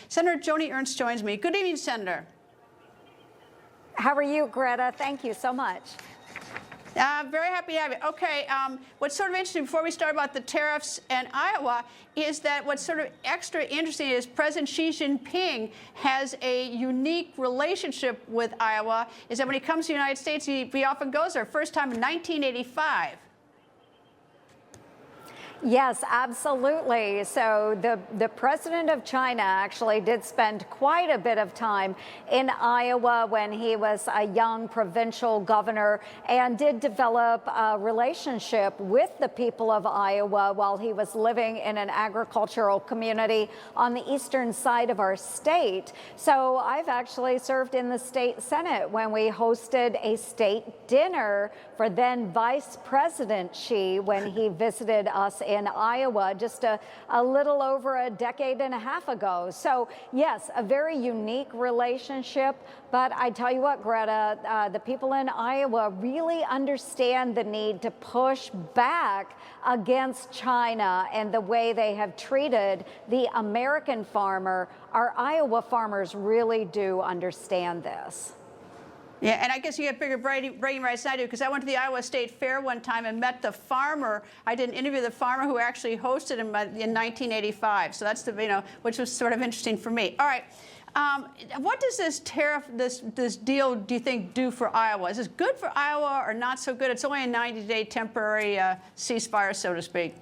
Senator Joni Ernst joins me. Good evening, Senator. How are you, Greta? Thank you so much. Very happy to have you. Okay, what's sort of interesting before we start about the tariffs and Iowa is that what's sort of extra interesting is President Xi Jinping has a unique relationship with Iowa, is that when he comes to the United States, he often goes there. First time in 1985. Yes, absolutely. So the president of China actually did spend quite a bit of time in Iowa when he was a young provincial governor and did develop a relationship with the people of Iowa while he was living in an agricultural community on the eastern side of our state. So I've actually served in the state Senate when we hosted a state dinner for then Vice President Xi when he visited us in Iowa just a little over a decade and a half ago. So yes, a very unique relationship. But I tell you what, Greta, the people in Iowa really understand the need to push back against China and the way they have treated the American farmer. Our Iowa farmers really do understand this. Yeah, and I guess you have bigger bragging rights than I do, because I went to the Iowa State Fair one time and met the farmer. I did an interview with the farmer who actually hosted him in 1985. So that's which was sort of interesting for me. All right, what does this tariff, this deal, do you think do for Iowa? Is this good for Iowa or not so good? It's only a 90-day temporary ceasefire, so to speak.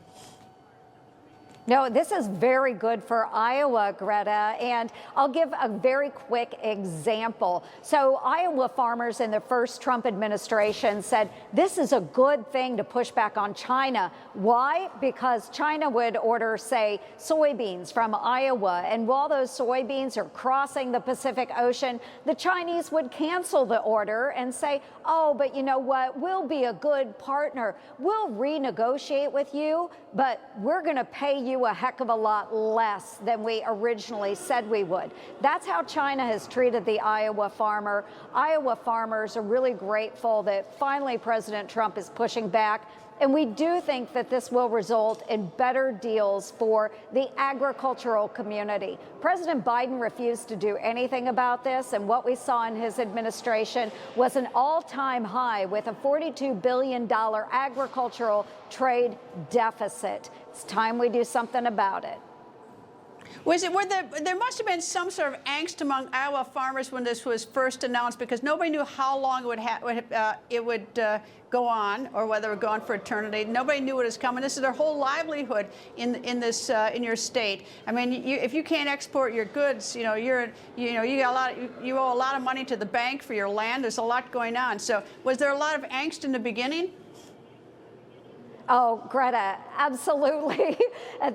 No, this is very good for Iowa, Greta, and I'll give a very quick example. So Iowa farmers in the first Trump administration said this is a good thing to push back on China. Why? Because China would order, say, soybeans from Iowa, and while those soybeans are crossing the Pacific Ocean, the Chinese would cancel the order and say, oh, but you know what, we'll be a good partner. We'll renegotiate with you, but we're going to pay you a heck of a lot less than we originally said we would. That's how China has treated the Iowa farmer. Iowa farmers are really grateful that finally President Trump is pushing back. And we do think that this will result in better deals for the agricultural community. President Biden refused to do anything about this, and what we saw in his administration was an all-time high with a $42 billion agricultural trade deficit. It's time we do something about it. There must have been some sort of angst among Iowa farmers when this was first announced, because nobody knew how long it would go on, or whether it would go on for eternity. Nobody knew what was coming. This is their whole livelihood in your state. I mean, if you can't export your goods, you owe a lot of money to the bank for your land. There's a lot going on. So was there a lot of angst in the beginning? Oh, Greta, absolutely.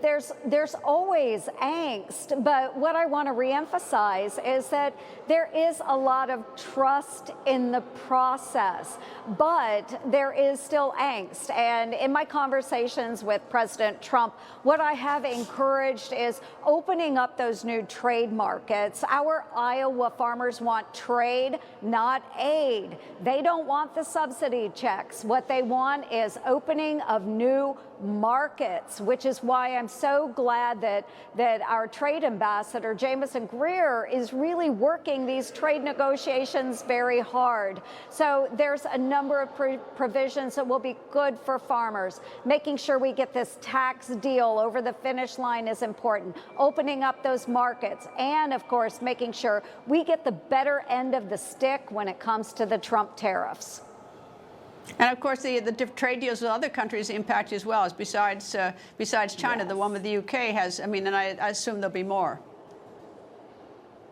There's always angst, but what I want to reemphasize is that there is a lot of trust in the process, but there is still angst. And in my conversations with President Trump, what I have encouraged is opening up those new trade markets. Our Iowa farmers want trade, not aid. They don't want the subsidy checks. What they want is opening of new markets, which is why I'm so glad that our trade ambassador, Jamieson Greer, is really working these trade negotiations very hard. So there's a number of provisions that will be good for farmers. Making sure we get this tax deal over the finish line is important. Opening up those markets, and of course, making sure we get the better end of the stick when it comes to the Trump tariffs. And of course, the trade deals with other countries impact you as well, as besides China. Yes. The one with the UK has, and I assume there'll be more.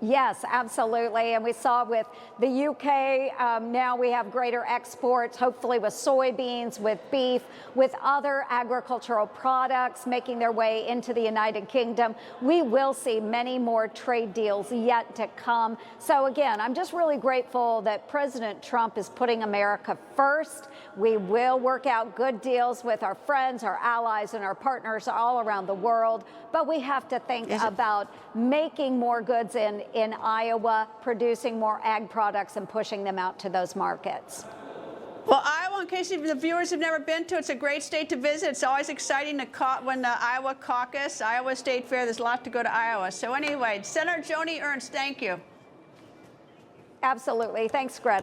Yes, absolutely. And we saw with the UK, now we have greater exports, hopefully with soybeans, with beef, with other agricultural products making their way into the United Kingdom. We will see many more trade deals yet to come. So again, I'm just really grateful that President Trump is putting America first. We will work out good deals with our friends, our allies, and our partners all around the world. But we have to think about making more goods in Iowa, producing more ag products and pushing them out to those markets. Well, Iowa, in case the viewers have never been to, it's a great state to visit. It's always exciting to when the Iowa caucus, Iowa State Fair, there's a lot to go to Iowa. So anyway, Senator Joni Ernst, thank you. Absolutely. Thanks, Greta.